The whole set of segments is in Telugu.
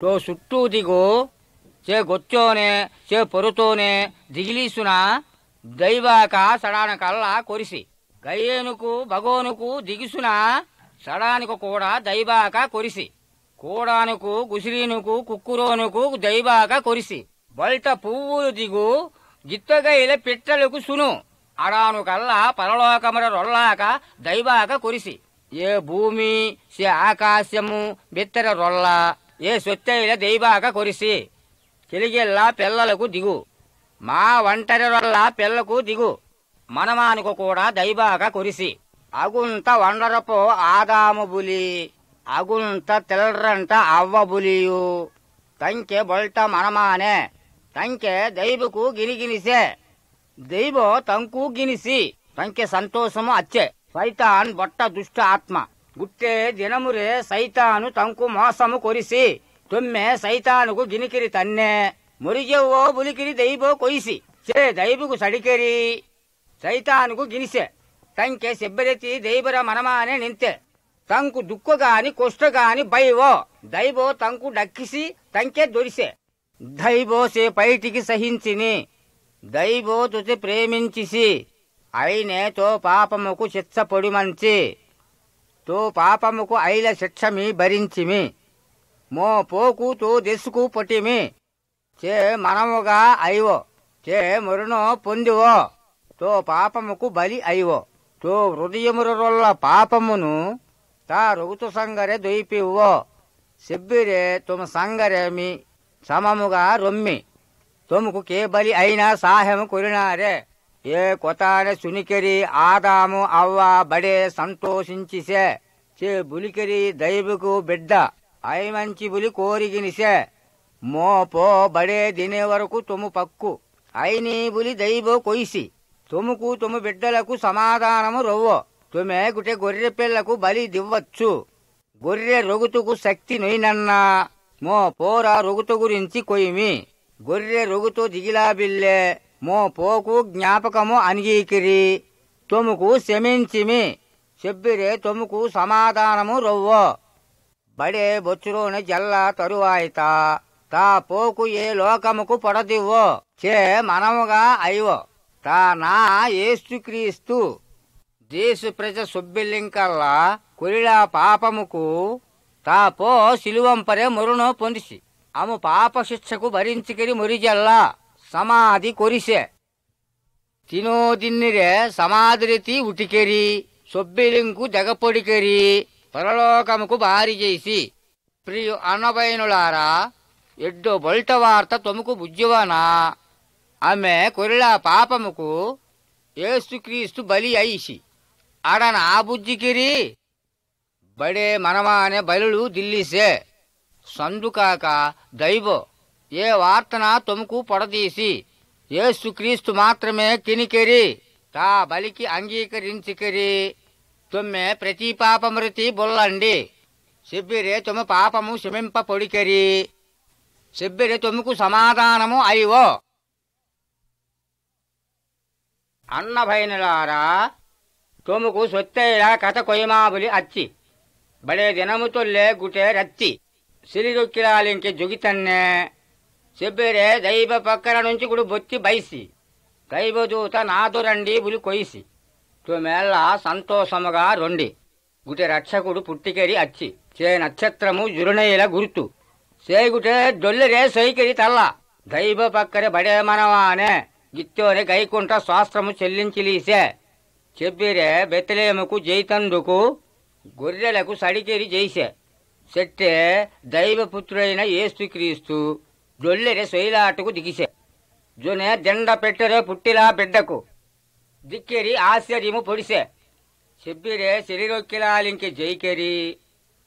또 ಸುಟ್ಟೂದಿ고 제 ಗೊಚ್ಚೋನೆ 제 పొరుతోనే దిగిలీసున దైవాక సడాన కల్లా కొరిసి గయ్యేనుకు భగోనుకు దిగిసున సడానికు కూడా దైవాక కొరిసి కోడానుకు గుసిరీనుకు కుక్కురోనుకు దైవాక కొరిసి బల్ట పువ్వులు దిగు గిత్తగైల పిట్టలకు సును అడాను కల్లా పరలోకముల రొల్లాక దైవాక కొరిసి ఏ భూమి సే ఆకాశము బెత్తర రొల్ల ఏ సొత్తైల దైవాక కొరిసి చెలిగెల్లా పిల్లలకు దిగు మా ఒంటరి వల్ల పిల్లకు దిగు మనమానుకు కూడా దైవాక కొరిసి అగుంత వండరపో ఆదాము బులి అగుంత తెల్రంట అవ్వ బులియు ತಂಕೆ ಬೊಲ್ಟ ಮನಮಾನೆ ತಂಕೆ ದೈವಕು ಗಿನಿಗಿನಿಸೆ దైవో తంకు గినిసి తంకె సంతోషము అచ్చే సైతాన్ బొట్ట దుష్ట ఆత్మ గుట్టే దినమురే సైతాను తంకు మోసము కొరిసి తొమ్మె సైతానుకు గినికిరి తన్నే మురిగెవ్వో బులికిరి దైవో కొయిసి చే దైవకు సడికెరి సైతానుకు గినిసె ತಂಕೆ సెబ్బెరెతి దైవర మనమానే నింతే ತಂಕು దుఃఖగాని కొష్టగాని బైవో దైవో తంకు డక్కిసి ತಂಕೆ దొరిసె దైవో సే పైటికి సహించిని దైవో తుతి ప్రేమించిసి అయినే తో పాపముకు శిక్ష పొడిమంచి తో పాపముకు ఐల శిక్షమి భరించిమి మో పోకు తో దెసుకు పొటిమి చే మనముగా అయ్యో చే మురునో పొందివో తో పాపముకు బలి అయ్యో తో హృదయమురొల్ల పాపమును తా రొగుతు సంగరే దొయిపివ్వో సెబ్బిరే తుమ సంగరేమి సమముగా రొమ్మి తొముకు కే బలి అయినా సాహెము కొరినారే ఏ కొతానే సునికెరి ఆదాము అవ్వ బడే సంతోషించిసే చే బులికెరి దైవకు బిడ్డ ఐ మంచి బులి కోరిగినిసే మో పో బడే దినే వరకు తొము పక్కు ఐనీ బులి దైవో కొయిసి తొముకు తొము బిడ్డలకు సమాధానము రొవ్వో తొమె గుటె గొర్రె పిల్లకు బలి దివ్వచ్చు గొర్రె రొగుతుకు శక్తి నొయినన్నా మో పోరా రొగుతు గురించి కొయిమి గొర్రె రొగుతు దిగిలాబిల్లే మో పోకు జ్ఞాపకము అంగీకిరి తొముకు శమించిమి సెబ్బిరే తొముకు సమాధానము రొవ్వో బడే బొచ్చురోని జల్లా తరువాయిత తా పోకు ఏ లోకముకు పొడదివ్వో చే మనముగా అయ్యో తా నా యేసుక్రీస్తు దేశు ప్రజ సొబ్బిల్లింకల్లా కొరిలా పాపముకు తా పో సిలువంపరే మురును పొందిసి అము పాప శిక్షకు భరించికిరి మురిజల్లా సమాధి కొరిసె తినోదిన్నిరే సమాధిరితి ఉటికెరి సొబ్బిలింకు దగపొడికెరి పరలోకముకు బారి చేసి ప్రియు అన్నబైనులారా ఎడ్డో బొల్ట వార్త తొముకు బుజ్జివనా ఆమె కొరిలా పాపముకు యేసుక్రీస్తు బలి అయిసి ఆడన ఆ బుజ్జికిరి బడే మనమానే బలులు దిల్లిసే సందుకాక దైవో ఏ వార్తన తొముకు పొడదీసి యేసుక్రీస్తు మాత్రమే కినికెరి తా బలికి అంగీకరించికెరి తొమ్మె ప్రతి పాపమృతి బొల్లండి సెబ్బిరే తొమ్మ పాపము శమింప పొడికెరి సెబ్బిరే తొమ్ముకు సమాధానము అయ్యో అన్నభైనులారా తొముకు సొత్తైలా కథ కొయ్యమాబులి అచ్చి బడే దినముతొల్లే గుటే రత్తి సిరిరొక్కిలాలింకి జొగితన్నే సెబ్బిరే దైవ పక్కన నుంచి గుడు బొత్తి బైసి దైవదూత నాదురండి బులి కొయిసి తొమెల్ల సంతోషముగా రొండి గుటె రక్షకుడు పుట్టికెరి అచ్చి చే నక్షత్రము జురునైల గుర్తు సేగుటే దొల్లెరే సైకెరి తల్ల దైవ పక్కరే బడే మనవానే గిత్తోనే గైకుంఠ శాస్త్రము చెల్లించిలీసే చెప్పిరే బెత్లెహేముకు జైతందుకు గొర్రెలకు సడికెరి జైసే సెట్టే దైవపుత్రుడైన యేసుక్రీస్తు జొల్లెరే సొయిలాటకు దిగిసే జొనే జెండ పెట్టెరే పుట్టిలా బిడ్డకు దిక్కెరి ఆశ్చర్యము పొడిసే చెప్పిరే శరీరొక్కిలాలింకి జైకెరి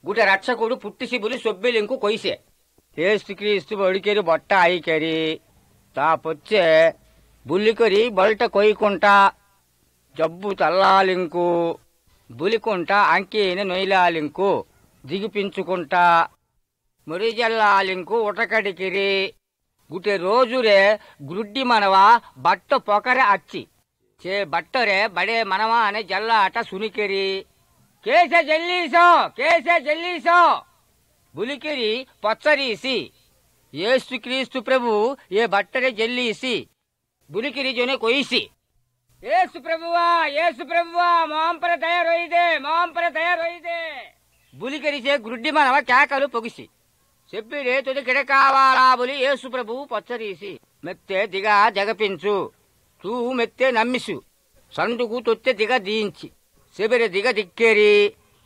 గుట రక్షకుడు పుట్టిసిబులి సొబ్బిలింకు కొయిసే యేసుక్రీస్తు బొడికెరి బొట్ట అయికెరి తా పొచ్చే బుల్లికొరి బొల్ట కొయ్యకుంటా జబ్బు తల్లాలింకు బులికుంట అంకీని నొయిలాలింకు దిగిపించుకుంటా మురిజల్లాలింకు ఉటకడికిరి గుటె రోజురే గ్రుడ్డి మనవా బట్ట పొకరె అచ్చి చే బట్టరే బడే మనవా అనే జల్లాట సునికెరి కేసే జల్లీసో ಬುಲಿಕೆರಿ ಪೊಚ್ಚರೀಸಿ ಯೇಸು ಕ್ರಿಸ್ತು ಪ್ರಭು ಏ ಬಟ್ಟರೆ ಜಲ್ಲೀಸಿ ಬುಲಿಕೆರಿ ಜೊನೆ ಕೊಯಿಸಿ ಯೇಸು ಪ್ರಭುವಾ ಮಾಂಪರ ತಯಾರೊಯ್ದೆ బులికరిచే గ్రుడ్డి మనవ కేకలు పొగిసి చెప్పిడే తొలి కిడకావాలా బులి యేసు ప్రభు పొచ్చరీసి మెత్తే దిగా జగపించు తూ మెత్తే నమ్మిసు సందుకు తొత్తె దిగ దీంచి శబిర దిగ దిక్కెరి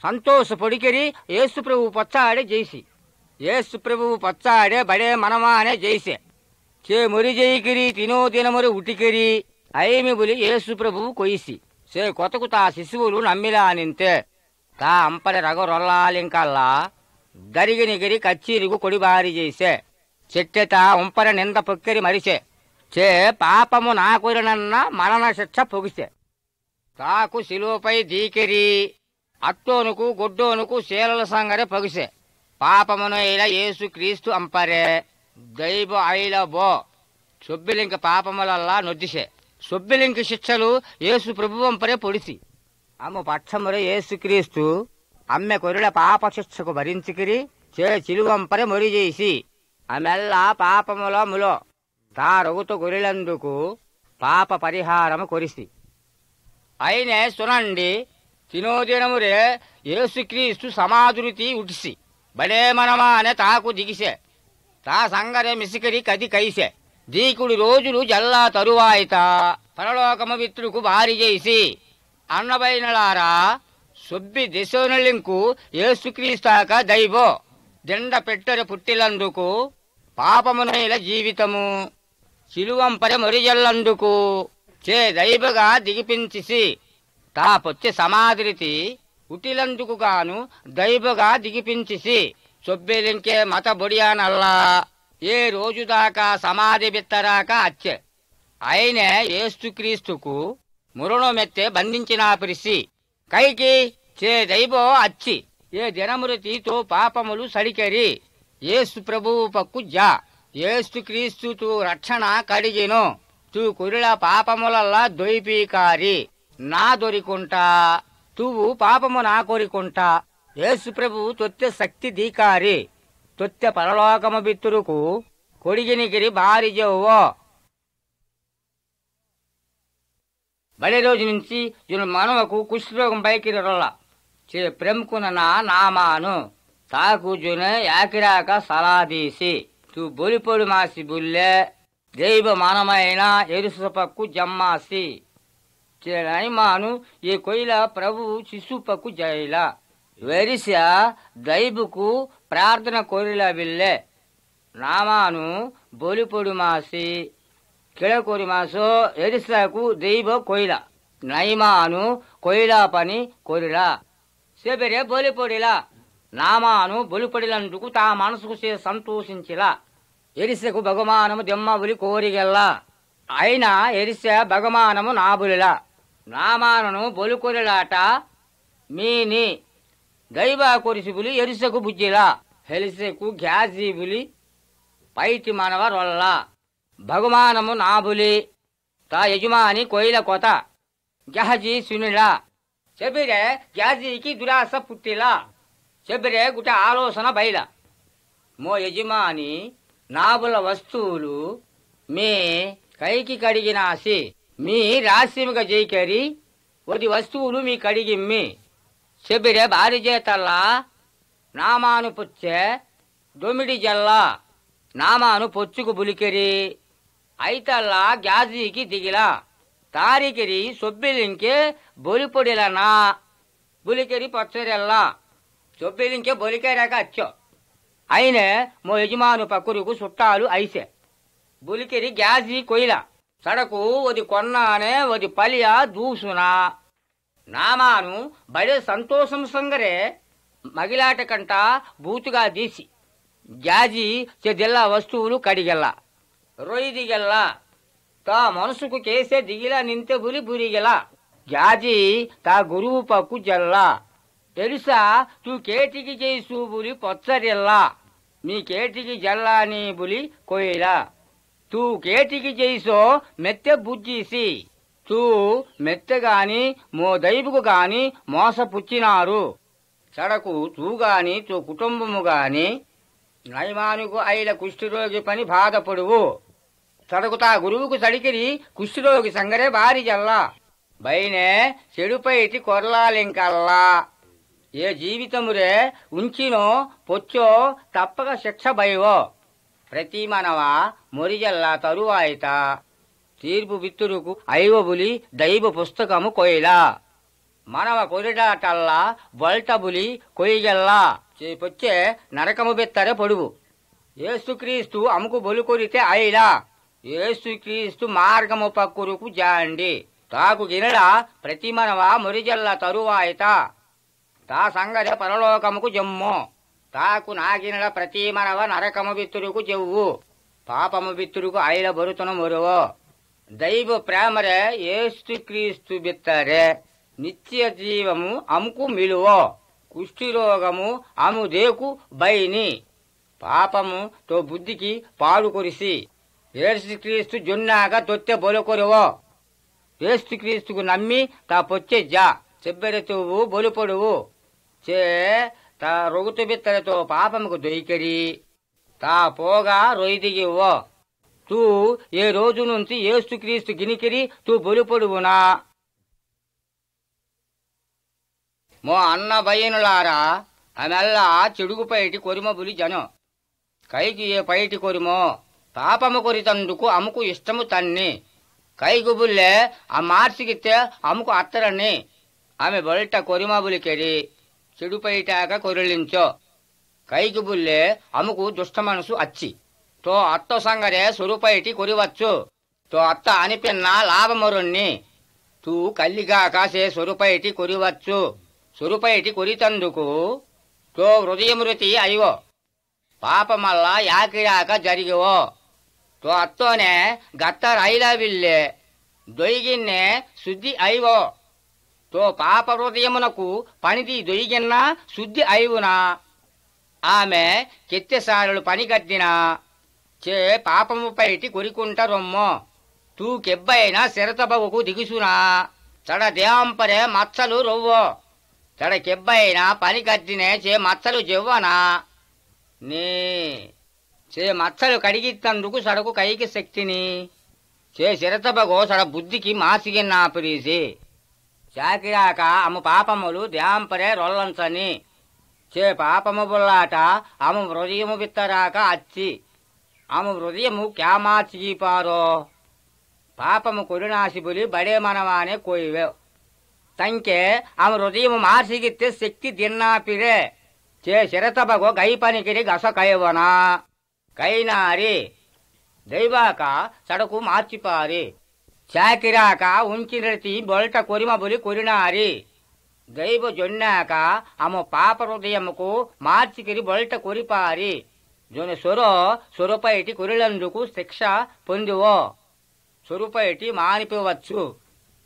సంతోష పొడికెరి యేసు ప్రభు పొచ్చాడే జైసి యేసు ప్రభు పొచ్చాడే బడే మనమానే జైసే చే మురి జైకిరి తినో దినమురి ఉటికిరి ఐమి బులి యేసు ప్రభు కొయిసి సే కొతకు తా శిశువులు నమ్మిలా నింతే తా అంపరి రగరొల్లాలింకల్లా గరిగినిగిరి కచ్చీరిగు కొడిబారి చేసే చెట్టెత ఉంపర నింద పొక్కెరి మరిసే చే పాపము నాకురనన్న మరణ శిక్ష పొగిసే తాకు శిలువపై దీకెరి అట్టోనుకు గొడ్డోనుకు శీలల సంగరే పొగిసే పాపమును ఇలా యేసు క్రీస్తు అంపరే దైవ ఐల బో సొబ్బిలింక పాపములల్లా నొద్దిసే సొబ్బిలింక శిక్షలు యేసు ప్రభువంపరే పొడిసి అమ్మ పక్షమురే యేసుక్రీస్తు అమ్మె కొరుల పాప శిక్షకు భరించికిరి చే చిలువంపరే మొరిజేసి ఆమెల్లా పాపములో ములో తా రొగుతు గొరిలందుకు పాప పరిహారము కొరిసి అయినే సునండి తినోదినమురే యేసుక్రీస్తు సమాధురితి ఉడిసి బడే మనమానే తాకు దిగిసే తా సంగరే మిసికిరి కది కైసే దీకుడి రోజులు జల్లా తరువాయిత పరలోకమ విత్రుకు భారీ చేసి అన్నబైనలారా సొబ్బి దిశోనలింకు యేసుక్రీస్తాక దైవో దిండ పెట్టెర పుట్టిలందుకు పాపమునైల జీవితము శిలువంపరె మొరిజల్లందుకు చే దైవగా దిగిపించిసి తా పొచ్చె సమాధిరితి ఉటిలందుకు గాను దైవగా దిగిపించిసి సొబ్బెలింకే మత బొడియానల్లా ఏ రోజుదాకా సమాధి బిత్తరాక అచ్చే అయినే యేసుక్రీస్తుకు మురణమెత్తే బంధించినా పిరిసి కైకి చే దైవో అచ్చి ఏ దినమృతితో పాపములు సడికెరి యేసు ప్రభువు పక్కు జా యేసు క్రీస్తు తూ రక్షణ కడిగిను తూ కురిల పాపములల్లా దొయిపీకారి నా దొరికుంటా తూవు పాపము నా కోరికుంటా యేసు ప్రభువు తొత్తె శక్తి దీకారి తొత్తె పరలోకము బిత్తురుకు కొడిగినిగిరి బారిజవ్వో బడే రోజు నుంచి జును మనవకు కుష్ఠరోగం బయకి రొల్ల చే ప్రేమకున నామాను తాకు జునే యాకిరాక సలాదీసి తూ బొలిపొడి మాసి బుల్లే దైవ మనమైన ఎరుసపక్కు జమ్మాసి చే నైమాను ఏ కొయిల ప్రభు శిశుపక్కు జైల వెరిస దైబుకు ప్రార్థన కోరిల బిల్లే నామాను బొలిపొడి మాసి కిళకోరి మాసో ఎరిసాకు దైవ కొయిల నైమాను కొయిలా పని కోరిలా సెబెరే బొలిపొడిలా నామాను బొలిపొడిలందుకు తా మనసుకు సే సంతోషించిలా ఎరిసెకు బహుమానము దెమ్మబులి కోరిగల్లా అయినా ఎరిసె బహుమానము నాబులిలా నామాను బొలికొరిలాట మీని దైవ కొరిసిబులి ఎరిసెకు బుజ్జిలా హెలిసెకు గ్యాజీబులి పైటి మనవ రొల్లా బహుమానము నాబులి తా యజమాని కొయిల కొత గహజీ సునిలా చెబిరే గ్యాజీకి దురాశ పుట్టిలా చెబిరే గుట ఆలోచన బయల మో యజమాని నాబుల వస్తువులు మీ కైకి కడిగినాసి మీ రాశిమిగ జైకరి ఒది వస్తువులు మీ కడిగిమ్మి చెబిరే భారీ చేతల్లా నామాను పుచ్చే దొమిడి జల్లా నామాను పొచ్చుకు బులికెరి ఐతల్లా గ్యాజీకి దిగిలా తారికిరి సొబ్బిలింకే బొలిపొడిలనా బులికెరి పొచ్చరెల్లా సొబ్బిలింకే బొలికెరాక అచ్చో అయినే మో యజమాను పక్కురుకు చుట్టాలు ఐసే బులికెరి గ్యాజీ కొయిల సడకు ఒది కొన్నానే ఒది పలియా దూసునా నామాను బడే సంతోషం సంగరే మగిలాట కంట బూతుగా దీసి గ్యాజీ చెదెల్లా వస్తువులు కడిగెల్లా రొయ్యిదిగెల్లా తా మనసుకు కేసే దిగిలా నింతే బులి బురిగెలా గ్యాజీ తా గురువు పక్కు జల్లా తెలుసా తూ కేటికి చేసు బులి పొచ్చరెల్లా మీ కేటికి జల్లాని బులి కొయిలా తూ కేటికి చేసో మెత్తె బుజ్జీసి తూ మెత్తెగాని మో దైవుకు గాని మోసపుచ్చినారు సడకు తూగాని తో కుటుంబము గాని నయమానుకు అయిల కుష్ఠరోగి పని బాధపడువు సడకు తా గురువుకు సడికిరి కుష్ఠరోగి సంగరే భారీ జల్లా బైనే చెడుపైటి కొరలాలింకల్లా ఏ జీవితమురే ఉంచినో పొచ్చో తప్పక శిక్ష భయవో ప్రతి మనవ మొరిజల్లా తరువాయిత తీర్పు బిత్తురుకు ఐవబులి దైవ పుస్తకము కొయిలా మనవ కొరిడాటల్లా బొల్టబులి కొయ్యల్లా చేపొచ్చే నరకము బెత్తరే పొడువు ఏసుక్రీస్తు అముకు బొలుకొరితే అయిలా ఏసుక్రీస్తు మార్గము పక్కురుకు జాండి తాకు గినడ ప్రతి మనవ మొరిజల్ల తరువాయిత తా సంగరే పరలోకముకు జమ్ము తాకు నాగినడ ప్రతి మనవ నరకము బిత్తురుకు జవ్వు పాపము బిత్తురుకు అయిల బొరుతున మొరువో దైవ ప్రేమరే ఏసుక్రీస్తు బిత్తరే నిత్య జీవము అముకు మిలువో కుష్ఠిరోగము అము దేకు బైని పాపము తో బుద్ధికి పాడు కొరిసి ఏసుక్రీస్తు జొన్నాక తొత్తె బొలుకొరువో ఏసుక్రీస్తుకు నమ్మి తా పొచ్చే జా చెబ్బెరతువు బొలుపొడువు చే తా రొగుతు బిత్తరతో పాపముకు దొయ్కరి తా పోగా రొయ్దిగివో తూ ఏ రోజు నుంచి ఏసుక్రీస్తు గినికిరి తూ బొలుపొడువునా మో అన్న బయనులారా ఆమెల్లా చెడుగుపైటి కొరిమబులి జనం కైకి ఏ పైటి కొరిమో పాపము కొరితందుకు అముకు ఇష్టము తన్ని కైగుబుల్లే ఆ మార్చిగితే అముకు అత్తరని ఆమె బొల్ట కొరిమబులికెడి చెడుపైటాక కొరిలించో కైగుబుల్లే అముకు దుష్ట మనసు అచ్చి తో అత్త సంగరే సొరుపైటి కొరివచ్చు తో అత్త అనిపిన్న లాభమరుణ్ణి తూ కల్లిగాక సే సొరుపైటి కొరివచ్చు సొరుపైటి కొరితందుకు తో హృదయమృతి అయ్యో పాపమల్లా యాకిడాక జరిగవో తో అత్తోనే గత్తరైలవిల్లే దొయ్గిన్నే శుద్ధి అయ్యో తో పాప హృదయమునకు పనిది దొయ్గిన్నా శుద్ధి అయ్యునా ఆమె కెత్తెసారులు పనిగద్దినా చే పాపము పైటి కొరికుంట రొమ్మో తూ కెబ్బైనా శరతబవుకు దిగుసునా చడ దేవంపరే మచ్చలు రొవ్వో చడ కెబ్బైనా పని కద్దినే చే మచ్చలు జవ్వనా నీ చే మచ్చలు కడిగిత్తందుకు సడకు కైకి శక్తిని చే శరతబగో సడ బుద్ధికి మాసిగిన్నా పిరీసి చాకిరాక అము పాపములు దేవంపరే రొల్లంచని చే పాపము బుల్లాట అము హృదయము బిత్తరాక అచ్చి ఆమె హృదయము క్యామాచిపారో పాపము కొరినాశిబులి బడే మనవానే కోయివే ತಂಕೆ ಅವನು ಹೃದಯ ಮಾರ್ಸಿಗಿತ್ತೆ ಶಕ್ತಿ ದಿನ್ನಾಪಿರೆ ಚೇ ಶರತಬಗೋ ಗೈ ಪನಿಕಿರಿ ಗಸ ಕೈವನ ಕೈನಾರಿ ದೈವಾಕ ಸಡಕು మార్చిపారి చాకిరాక ఉంచినతి బొల్ట కొరిమ బులి కొరినారి దైవ జొన్నాక అమ పాప హృదయముకు మార్చికిరి బొల్ట కొరిపారి జొని సొరపైటి కొరిలందుకు శిక్ష పొందివో సొరుపైటి మానిపోవచ్చు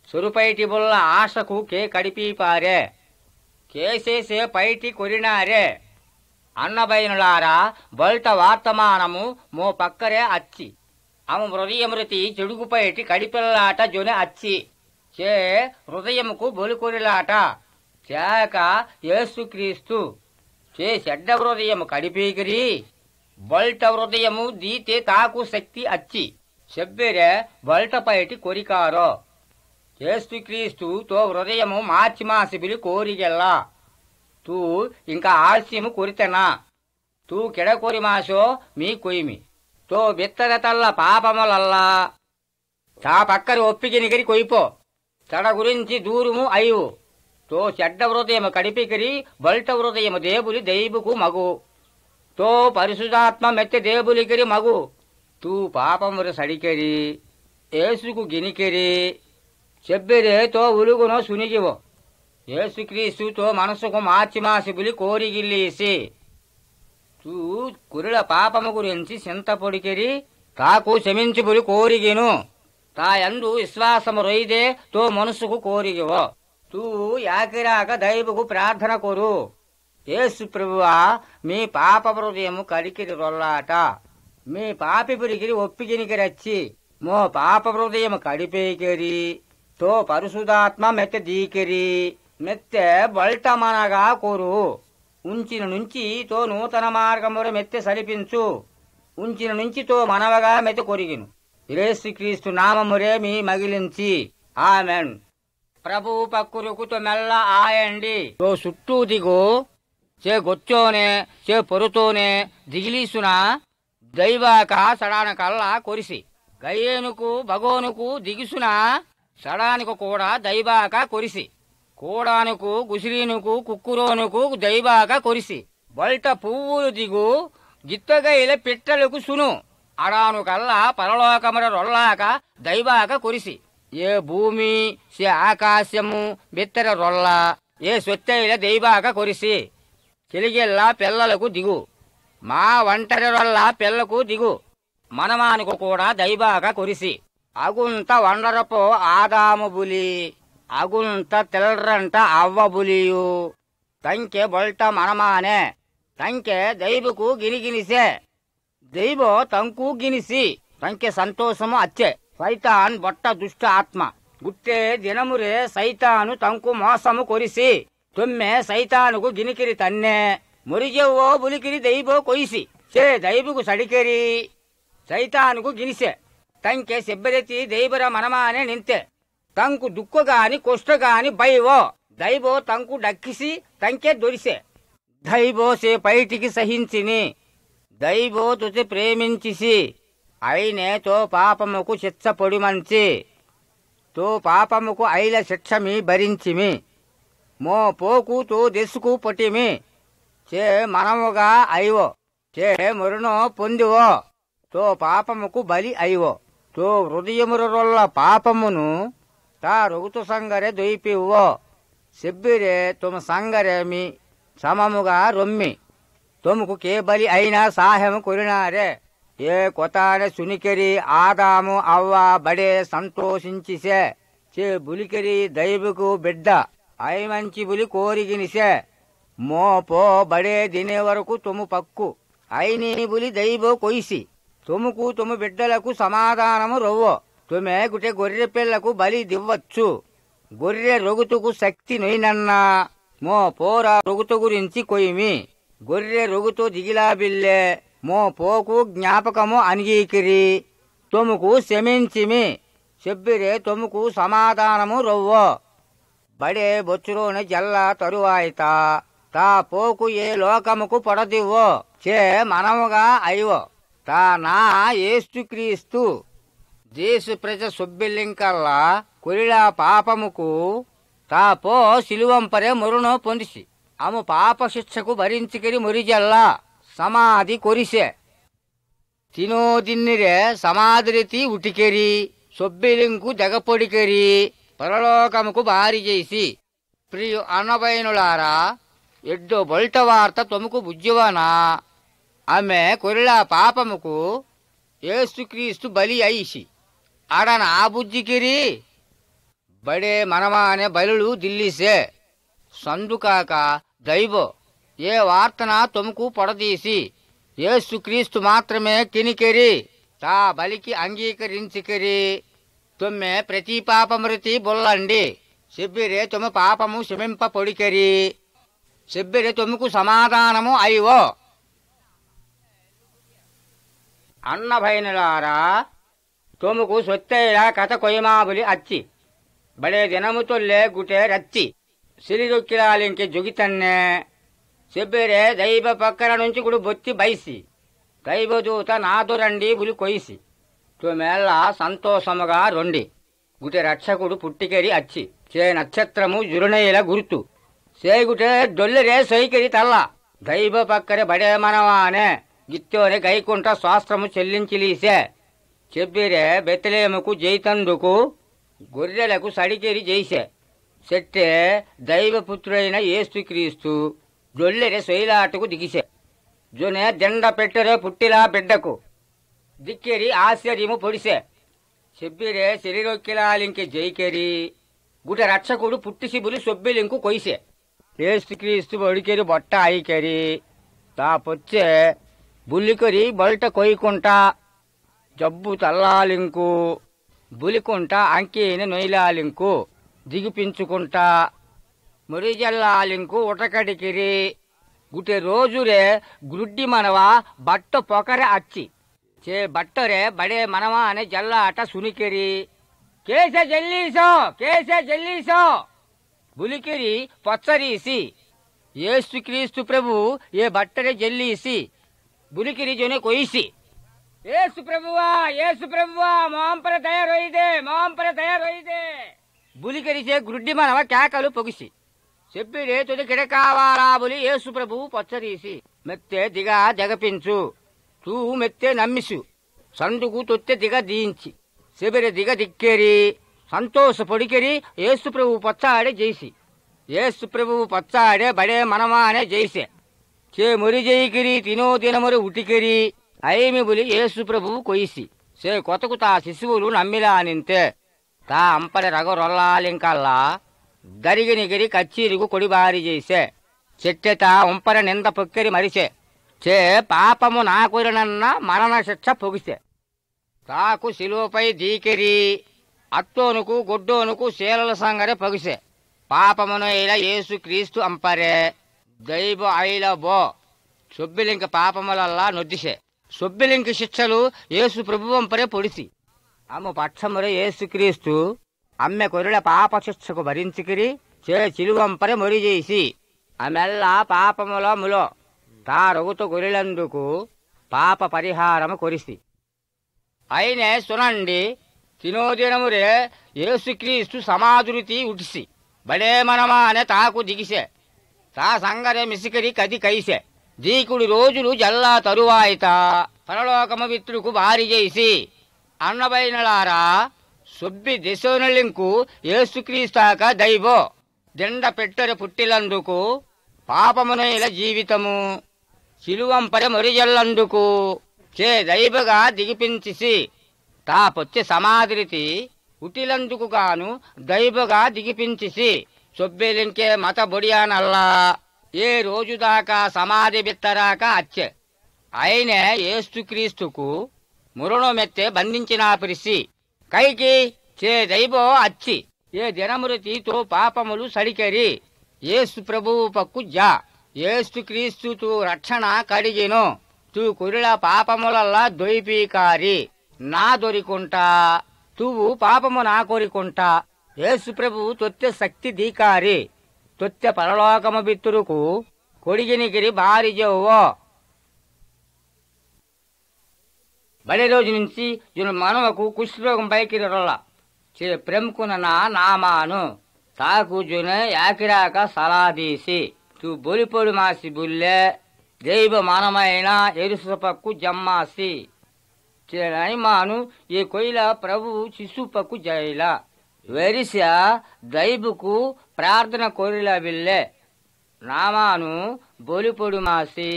సొరుపైటి బుల్ల ఆశకు కే కడిపీపారే కేసేసే పైటి కొరినారే అన్నబైనులారా బొల్ట వర్తమానము మో పక్కరే అచ్చి ఆమె హృదయమృతి చెడుగుపైటి కడిపిల్లాట జొని అచ్చి చే హృదయముకు బొలికొరిలాట చేక యేసుక్రీస్తు చే చెడ్డ హృదయము కడిపీకిరి బొల్ట హృదయము దీతే తాకు శక్తి అచ్చి చెబ్బెరే బొల్టపైటి కొరికారో యేసుక్రీస్తు తో హృదయము మార్చిమాసిబిలి కోరిగెల్లా తూ ఇంకా ఆలస్యము కొరితెనా తూ కెడకొరిమాసో మీ కొయిమి తో బిత్తరతల్ల పాపములల్లా తా పక్కరి ఒప్పికినికరి కొయిపో తడ గురించి దూరుము అయ్యు తో చెడ్డ హృదయము కడిపికిరి బల్ట హృదయము దేవులి దైవుకు మగు తో పరిశుధాత్మ మెత్తె దేవులికిరి మగు తూ పాపమురు సడికెరి ఏసుకు గినికెరి చెబ్బెరే తో ఉలుగునో సునిగివో యేసుక్రీస్తు తో మనసుకు మార్చిమాసిబులి కోరిగిల్లీసి తూ కురుల పాపము గురించి చింతపొడికెరి తాకు శమించుబులి కోరిగిను తాయందు విశ్వాసము రొయ్దే తో మనసుకు కోరిగివో తూ యాకిరాక దైవకు ప్రార్థన కొరు యేసు ప్రభువా మీ పాప హృదయము కడికిరి రొల్లాట మీ పాపిపురికిరి ఒప్పికినికిరచ్చి మో పాప హృదయము కడిపేకిరి తో పరిశుధాత్మ మెత్త దీకిరి మెత్తె బల్టమనగా కోరు ఉంచిన నుంచి తో నూతన మార్గముర మెత్తె సలిపించు ఉంచిన నుంచి తో మనవగా మెత్తె కొరిగిను యేసుక్రీస్తు నామమురే మీ మగిలించి ఆమెన్. ప్రభు పక్కురుకుతో మెల్ల ఆయండి తో చుట్టూ దిగు చే గొచ్చోనే చే పొరుతోనే దిగిలీసున దైవాక సడాన కల్లా కొరిసి గయ్యేనుకు బగోనుకు దిగిసున సడానికి కూడా దైవాక కొరిసి కూడానుకు గుసిరీనుకు కుక్కురోనుకు దైవాక కొరిసి బల్ట పువ్వులు దిగు గిత్తగైల పిట్టలకు సును అడాను కల్లా పరలోకముర రొల్లాక దైవాక కొరిసి ఏ భూమి సే ఆకాశము బిత్తర రొల్ల ఏ సొత్తైల దైవాక కొరిసి చెలిగెల్లా పిల్లలకు దిగు మా ఒంటరి రొల్ల పిల్లకు దిగు మనమానుకు కూడా దైవాక కొరిసి అగుంత వండరపో ఆదాము బులి అగుంత తెల్రంట అవ్వ బులియు ತಂಕೆ ಬೊಲ್ಟ ಮನಮಾನೆ ತಂಕೆ ದೈವಕ್ಕೂ ಗಿನಿಗಿನಿಸೆ ದೈವ ತಂಕು ಗಿನಿಸಿ ತಂಕೆ ಸಂತೋಷము అచ్చే సైతాన్ బొట్ట దుష్ట ఆత్మ గుట్టే దినమురే సైతాను తంకు మోసము కొరిసి తొమ్మె సైతానుకు గినికిరి తన్నే మురిజెవ్వో బులికిరి దైవో కొయిసి చే దైవకు సడికెరి సైతానుకు గినిసೆ ತಂಕೆ సెబ్బెరెతి దైవర మనమానే నింతే ತಂಕು ದುಃಖಗಾನಿ ಕೊಷ್ಟಗಾನಿ ಬೈವೋ దైవో తంకు డక్కిసి తంకే దొరిసే దైవో సే పైటికి సహించిని దైవో తుతి ప్రేమించిసి అయినే తో పాపముకు శిక్ష పొడిమంచి తో పాపముకు ఐల శిక్షమి భరించిమి మో పోకు తో దెసుకు పొటిమి చే మనముగా అయివో చే మురునో పొందివో తో పాపముకు బలి అయివో తో హృదయమురొల్ల పాపమును తా రొగుతు సంగరే దొయిపివ్వో సెబ్బిరే తుమ సంగరేమి సమముగా రొమ్మి తుమకు కే బలి అయినా సాహ్యము కొరినారే ఏ కొతానే సునికెరి ఆదాము అవ్వ బడే సంతోషించిసే చే బులికెరి దైవకు బిడ్డ ఐ మంచి బులి కోరిగినిసే మో పో బడే దినే వరకు తుము పక్కు ఐని బులి దైవో కొయిసి తుముకు తుము బిడ్డలకు సమాధానము రొవ్వో తుమే గుటె గొర్రె పిల్లకు బలి దివ్వచ్చు గొర్రె రొగుతుకు శక్తి నొయినన్నా మో పోరా రొగుతు గురించి కొయిమి గొర్రె రొగుతు దిగిలాబిల్లే మో పోకు జ్ఞాపకము అంగీకిరి తొముకు శమించిమి సెబ్బిరే తొముకు సమాధానము రొవ్వో బడే బొచ్చురోన జల్లా తరువాయిత తా పోకు ఏ లోకముకు పొడదివ్వో చే మనముగా అయ్యో తా నా యేసుక్రీస్తు దేశు ప్రజ సొబ్బిల్లింకల్లా కొరిలా పాపముకు తా పో సిలువంపరే మురును పొందిసి అము పాప శిక్షకు భరించికిరి మురిజల్లా సమాధి కొరిసే తినో దిన్నిరే సమాధిరితి ఉటికెరి సొబ్బిలింకు దగపొడికెరి పరలోకముకు బారి చేసి ప్రియు అన్నబైనులారా ఎడ్డో బొల్ట వార్త తొముకు బుజ్జివనా ఆమె కొరిలా పాపముకు యేసుక్రీస్తు బలి అయిసి ఆడన ఆ బుజ్జికిరి బడే మనమానే బలులు దిల్లిసే సందుకాక దైవో ఏ వార్తన తొముకు పొడదీసి యేసుక్రీస్తు మాత్రమే కినికెరి తా బలికి అంగీకరించికిరి తొమ్మె ప్రతి పాపమృతి బొల్లండి సెబ్బిరే తొమ్మ పాపము శమింప పొడికెరి సెబ్బిరే తొమ్ముకు సమాధానము అయివో అన్నభైనులారా తొముకు సొత్తైలా కథ కొయ్యమాబులి అచ్చి బడే దినము తొల్లే గుటే రచ్చి సిలిదొక్కిలాలింకి జొగితన్నే సెబ్బిరే దైవ పక్కన నుంచి గుడు బొత్తి బైసి దైవదూత నాదు రండి బులి కొయిసి తొమేళ్ళ సంతోషముగా రొండి గుటె రక్షకుడు పుట్టికెరి అచ్చి చే నక్షత్రము జురునైల గుర్తు సేగుటే డొల్లెరే సైకిరి తల్ల దైవ పక్కనే బడే మనవానే గిత్తోనే గైకుంఠ శాస్త్రము చెల్లించిలీసే చెప్పిరే బెత్లెహేముకు జైతందుకు గొర్రెలకు సడికెరి జైసే సెట్టే దైవపుత్రుడైన యేసుక్రీస్తు జొల్లెరే సొయిలాటకు దిగిసే జొనే దెండ పెట్టెరే పుట్టిలా బిడ్డకు దిక్కెరి ఆశ్చర్యము పొడిసే చెప్పిరే శరీరొక్కిలాలింకి జైకెరి గుట రక్షకుడు పుట్టిసిబులి సొబ్బిలింకు కొయిసే యేసుక్రీస్తు బొడికెరి బొట్ట ఐకెరి తా పొచ్చే బుల్లికొరి బొల్ట కొయ్యకుంటా జబ్బు తల్లాలింకు బులికుంటా అంకీని నొయిలాలింకు దిగిపించుకుంటా ಮುರಿಜಲ್ಲಾಲಿಂಕು ಉಟಕಡಿಕಿರಿ ಗುಟೆ ರೋಜುರೆ ಗುಡ್ಡಿ ಮನವ ಬಟ್ಟ ಪೊಕರೆ ಅಚ್ಚಿ ಚೇ ಬಟ್ಟರೆ ಬಡೆ ಮನವ ಅನೆ ಜಲ್ಲಾಟ ಸುನಿಕೆರಿ ಕೇಸ ಜಲ್ಲೀಸೋ ಬುಲಿಕೆರಿ ಪೊಚ್ಚರೀಸಿ యేసుక్రీస్తు ప్రభు ఏ బట్టరే జల్లీసి బులికిరి జొనే కొయిసి యేసు ప్రభువా మాంపర దయరొయిదే బులికిరిసే గుడ్డి మనవ కేకలు పొగిసి చెప్పిడే తుది కిడకావాలా బులి యేసు ప్రభు పొచ్చరీసి మెత్తే దిగా జగపించు తూ మెత్తే నమ్మిసు సందుకు తొత్తె దిగ దీంచి శబిరె దిగ దిక్కేరి సంతోష పొడికెరి యేసు ప్రభు పొచ్చాడే జైసి యేసు ప్రభువు పచ్చాడే బడే మనమానే జైసే చే మురి జైకిరి తినో తినమురి ఉటికిరి ఐమి బులి యేసు ప్రభువు కొయిసి సే కొతకు తా శిశువులు నమ్మిలా నింతే తా అంపరి రగరొల్లాలింకల్లా దరిగినిగిరి కచ్చీరిగు కొడిబారి చేసే చెట్టెత ఉంపర నింద పొక్కెరి మరిసే చే పాపము నాకురనన్న మరణ శిక్ష పొగిసే తాకు శిలువపై దీకిరి అత్తోనుకు గొడ్డోనుకు శీలల సంగరే పొగిసే పాపమును ఇలా యేసు క్రీస్తు అంపరే దైవ ఐల బో సొబ్బిలింక పాపములల్లా నొద్దిసే సొబ్బిలింక శిక్షలు యేసు ప్రభువంపరే పొడిసి అమ్మ పక్షమురే యేసు క్రీస్తు అమ్మె కొరిల పాప శిక్షకు భరించికిరి చే చిలువంపరే మొరిజేసి ఆమెల్ల పాపముల ములో తా రొగుతు గొరిలందుకు పాప పరిహారము కొరిసి అయినే సునండి తినోదినమురే యేసుక్రీస్తు సమాధురితి ఉడిసి బడే మనమానే తాకు దిగిసే తా సంగరే మిసికరి కది కైసే దీకుడి రోజులు జల్లా తరువాయిత పరలోకమ విత్రుకు భారీ చేసి అన్నబైనలారా సొబ్బి దిశోనలింకు యేసుక్రీస్తాక దైవో దిండ పెట్టెర పుట్టిలందుకు పాపమునైల జీవితము శిలువంపరె మొరిజల్లందుకు చే దైవగా దిగిపించిసి తా పొచ్చె సమాధిరితి ఉటిలందుకు గాను దైవగా దిగిపించిసి సొబ్బెలింకే మత బొడియానల్లా ఏ రోజుదాకా సమాధి బిత్తరాక అచ్చే అయినే యేసుక్రీస్తుకు మురణమెత్తే బంధించినా పిరిసి కైకి చే దైవో అచ్చి ఏ దినమృతితో పాపములు సడికెరి యేసు ప్రభువు పక్కు జా యేసుక్రీస్తు తూ రక్షణ కడిగిను తూ కురిల పాపములల్లా దొయిపీకారి నా దొరికుంటా తూవు పాపము నా కోరికుంటా యేసు ప్రభువు తొత్తె శక్తి దీకారి తొత్తె పరలోకము బిత్తురుకు కొడిగినిగిరి భారీ జవ్వో బడే రోజు నుంచి జును మనవకు కుష్ఠరోగం బైకిరి రొల్ల చే ప్రెమ్కున నామాను తాకు జున యాకిరాక సలాదీసి తూ బొలిపొడి మాసి బుల్లె దైవ మానమైన ఎరుసపక్కు జమ్మాసి చే నైమాను ఏ కొయిల ప్రభు శిశుపక్కు జైల వెరిస దైబుకు ప్రార్థన కోరిల బిల్లె నామాను బొలిపొడి మాసి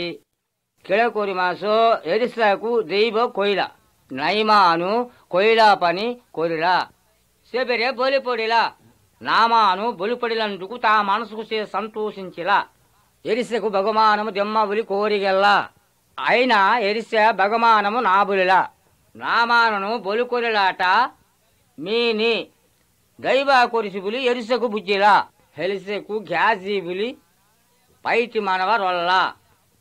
కిళకోరి మాసో ఎరిసాకు దైవ కొయిల నైమాను కొయిల పని కోరిలా సెబెరే బొలిపొడిలా నామాను బొలిపొడిలందుకు తా మనసుకు సే సంతోషించిలా ఎరిసెకు బహుమానము దెమ్మబులి కోరిగెల్లా అయినా ఎరిసె బహుమానము నాబులిలా నామాను బొలికొరిలాట మీని దైవ కొరిసిబులి ఎరిసెకు బుజ్జిలా హెలిసెకు గ్యాజీబులి పైటి మనవ రొల్ల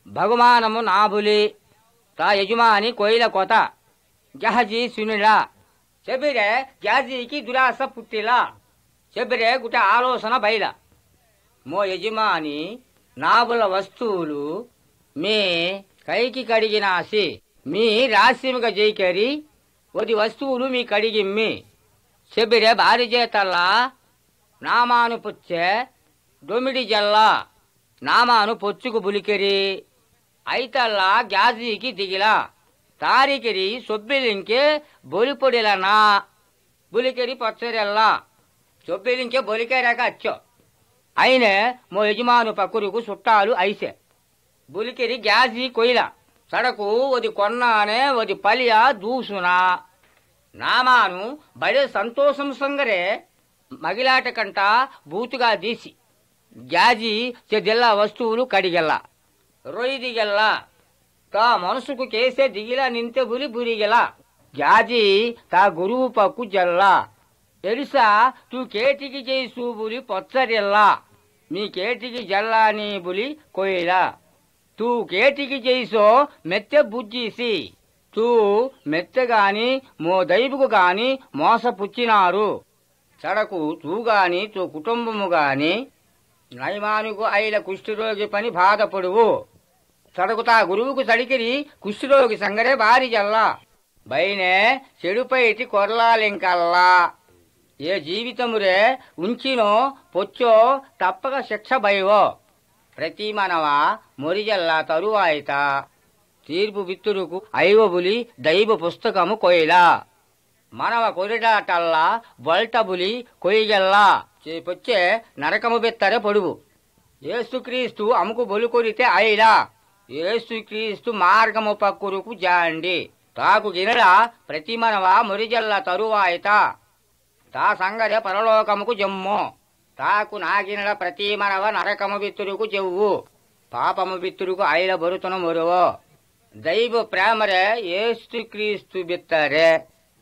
బహుమానము నాబులి తా యజమాని కొయిల కొత గహజీ సునిలా చెబిరే గ్యాజీకి దురాశ పుట్టిలా చెబిరే గుట ఆలోచన బయల మో యజమాని నాబుల వస్తువులు మీ కైకి కడిగినాసి మీ రాశిమిగ జైకరి ఒది వస్తువులు మీ కడిగిమ్మి చెబిరే భారీ చేతల్లా నామాను పుచ్చే దొమిడి జల్లా నామాను పొచ్చుకు బులికెరి ఐతల్లా గ్యాజీకి దిగిలా తారికిరి సొబ్బిలింకే బొలిపొడిలనా బులికెరి పొచ్చరెల్లా సొబ్బిలింకే బొలికెరాక అచ్చో అయినే మో యజమాను పక్కురుకు చుట్టాలు ఐసే బులికెరి గ్యాజీ కొయిల సడకు ఒది కొన్నానే ఒది పలియా దూసునా నామాను బడే సంతోషం సంగరే మగిలాట కంట బూతుగా దీసి గ్యాజీ చెదెల్లా వస్తువులు కడిగెల్లా రొయ్యిదిగెల్లా తా మనసుకు కేసే దిగిలా నింతే బులి బురిగెలా గ్యాజీ తా గురువు పక్కు జల్లా ఎరుసా తూ కేటికి చేసు బులి పొచ్చరెల్లా మీ కేటికి జల్లాని బులి కొయిలా తూ కేటికి చేసో మెత్తె బుజ్జీసి తూ మెత్తగాని మో దైబుకు గాని మోసపుచ్చినారు చడకు తూగాని తూ కుటుంబము గాని నైమానుకు అయిల కుష్ఠరోగి పని బాధపడువు చడకు తా గురువుకు చడికిరి కుష్ఠరోగి సంగరే బారి జల్లా బైనే చెడుపైటి కొర్లాలింకల్లా ఏ జీవితమురే ఉంచినో పొచ్చో తప్పక శిక్ష బైవో ప్రతి మనవ మొరిజల్లా తరువాయిత తీర్పు విత్తురుకు ఐవబులి దైవ పుస్తకము కొయిలా మనవ కొరిడాటల్లా బొల్టబులి కొయ్యల్లా చేపొచ్చే నరకము బెత్తరే పొడువు ఏసుక్రీస్తు అముకు బొలుకొరితే అయిలా ఏసుక్రీస్తు మార్గము పక్కురుకు జాండి తాకు గినడ ప్రతి మనవ మొరిజల్లా తరువాయిత తా సంగరే పరలోకముకు జమ్ము తాకు నాగినడ ప్రతి మనవ నరకము బిత్తురుకు చెవ్వు పాపము బిత్తురుకు ఐల బొరుతును మొరువో దైవ ప్రేమరే ఏసుక్రీస్తు బిత్తరే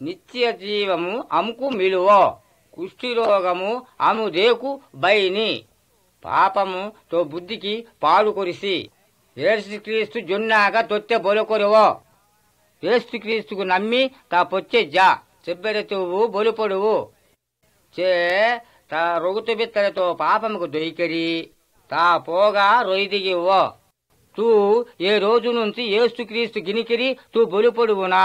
నిత్య జీవము అముకు మిలువో కుష్ఠిరోగము అము దేకు బైని పాపము తో బుద్ధికి పాలు కొరిసి ఏసుక్రీస్తు జొన్నాగా తొత్తె బొలకొరువో ఏసుక్రీస్తుకు నమ్మి తా పొచ్చే జా చెబ్బెరెతువు బొలుపొడువు చే తా రొగుతు బిత్తరతో పాపముకు దొయ్కరి తా పోగా రొయ్దిగివ్వో తూ ఏ రోజు నుంచి ఏసుక్రీస్తు గినికిరి తూ బొలుపొడువునా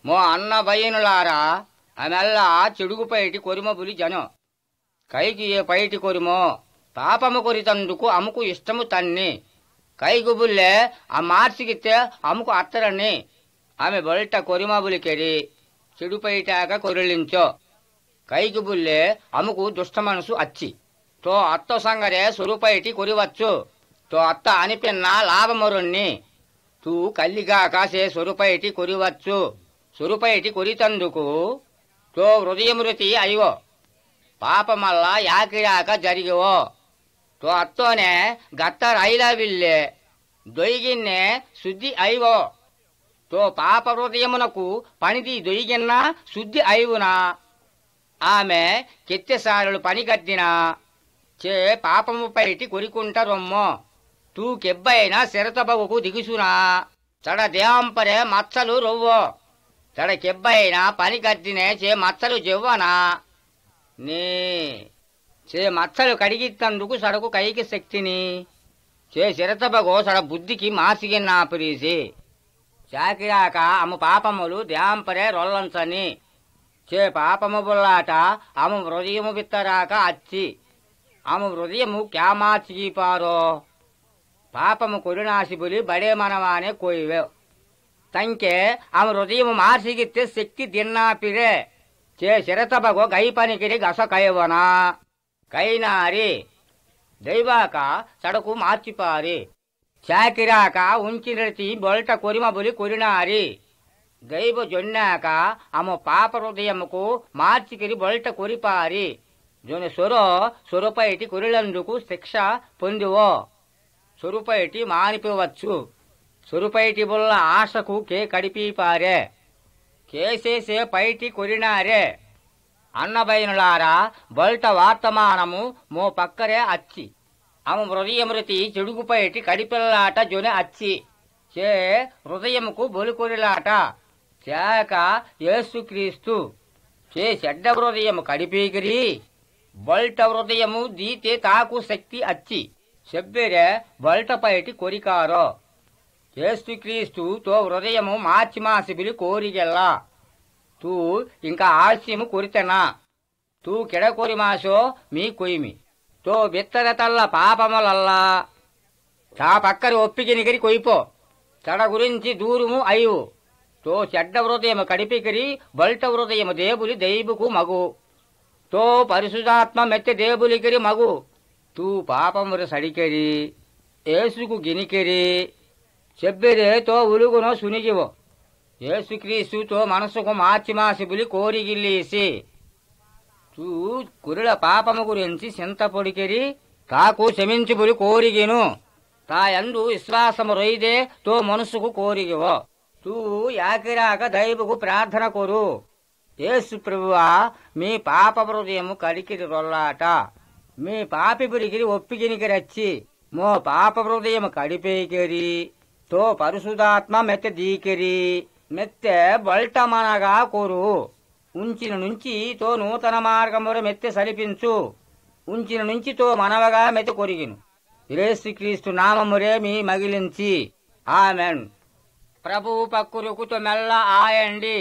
మో అన్న బయనులారా ఆమెల్లా చెడుగుపైటి కొరిమబులి జనం కైకి ఏ పైటి కొరిమో పాపము కొరితందుకు అముకు ఇష్టము తన్ని కైగుబుల్లే ఆ మార్చిగితే అముకు అత్తరని ఆమె బొల్ట కొరిమబులికెడి చెడుపైటాక కొరిలించో కైగుబుల్లే అముకు దుష్ట మనసు అచ్చి తో అత్త సంగరే సురుపైటి కొరివచ్చు తో అత్త అనిపిన్న లాభమరుణ్ణి తూ కల్లిగాక సే సురుపైటి కొరివచ్చు సురుపైటి కొరితందుకు తో హృదయమృతి అయ్యో పాపమల్లా యాకిడాక జరిగవో తో అత్తోనే గత్తరైలా విల్లే దొయ్గిన్నే శుద్ధి అయ్యో తో పాప హృదయమునకు పనిది దొయ్గిన్నా శుద్ధి అయ్యునా ఆమె కెత్తెసారులు పని కట్టినా చే పాపము పైటి కొరికుంట రొమ్మో తూ కెబ్బైనా శరతబగుకు దిగుసునా తడ దేవంపరే మచ్చలు రొవ్వో తడ కెబ్బైనా పని కట్టినే చే మచ్చలు జెవ్వనా నీ చే మచ్చలు కడిగిత్తందుకు సడకు కైకి శక్తిని చే శరతబగో సడ బుద్ధికి మాసిగిన్నా పిరీసి చాకిరాక అము పాపములు దేవంపరే రొల్లంచని చే పాపము బుల్లాట అము హృదయము బిత్తరాక అచ్చి ఆమె హృదయము క్యామాచిపారో పాపము కొరినాశిబులి బడే మనవానే కోయివే ತಂಕೆ ಅವನ ಹೃದಯ ಮಾರ್ಸಿಗಿತ್ತೆ ಶಕ್ತಿ ದಿನ್ನಾಪಿರೆ ಚೇ ಶರತಬಗೋ ಗೈ ಪನಿಕಿರಿ ಗಸ ಕೈವನ ಕೈನಾರಿ ದೈವಾಕ ಸಡಕು మార్చిపారి చాకిరాక ఉంచినటి బొల్ట కొరిమబులి కొరినారి దైవ జొన్నాక అమ పాప హృదయముకు మార్చికిరి బొల్ట కొరిపారి జొని సొరపైటి కొరిలందుకు శిక్ష పొందివో సొరుపైటి మానిపోవచ్చు సొరుపైటి బుల్ల ఆశకు కే కడిపిపారే కేసేసే పైటి కొరినారే అన్నబైనులారా బొల్ట వర్తమానము మో పక్కరే అచ్చి ఆమె హృదయమృతి చెడుగుపైటి కడిపిల్లాట జొని అచ్చి చే హృదయముకు బొలికొరిలాట చేక యేసుక్రీస్తు చే చెడ్డ హృదయము కడిపీకిరి బొల్ట హృదయము దీతే తాకు శక్తి అచ్చి సెబ్బెరే బొల్టపైటి కొరికారో యేసుక్రీస్తు తో హృదయము మార్చిమాసిబిలి కోరిగెల్లా తూ ఇంకా ఆలస్యము కొరితెనా తూ కెడకొరిమాసో మీ కొయిమి తో బిత్తరతల్ల పాపములల్లా తా పక్కరి ఒప్పికినికరి కొయిపో తడ గురించి దూరుము అయ్యు తో చెడ్డ హృదయము కడిపికిరి బల్ట హృదయము దేవులి దైబుకు మగు తో పరిశుధాత్మ మెత్తె దేవులికిరి మగు తూ పాపమురు సడికెరి ఏసుకు గినికెరి చెబ్బెరే తో ఉలుగునో సునిగివో యేసుక్రీస్తు తో మనసుకు మార్చిమాసిబులి కోరిగిల్లేసి తూ కురుల పాపము గురించి చింతపొడికెరి తాకు క్షమించుబులి కోరిగిను తాయందు విశ్వాసము రొయ్దే తో మనసుకు కోరిగివో తూ యాకిరాక దైవకు ప్రార్థన కొరు యేసు ప్రభువా మీ పాప హృదయము కడికిరి రొల్లాట మీ పాపి పురికిరి ఒప్పికినికి రచ్చి మో పాప హృదయము కడిపేకిరి తో పరిశుధాత్మ మెత్త దీకిరి మెత్తె బల్టమనగా కోరు ఉంచిన నుంచి తో నూతన మార్గముర మెత్తె సలిపించు ఉంచిన నుంచి తో మనవగా మెత్త కొరిగిను యేసుక్రీస్తు నామమురే మీ మగిలించి ఆమెన్. ప్రభువు పక్కురుకుతో మెల్ల ఆయండి.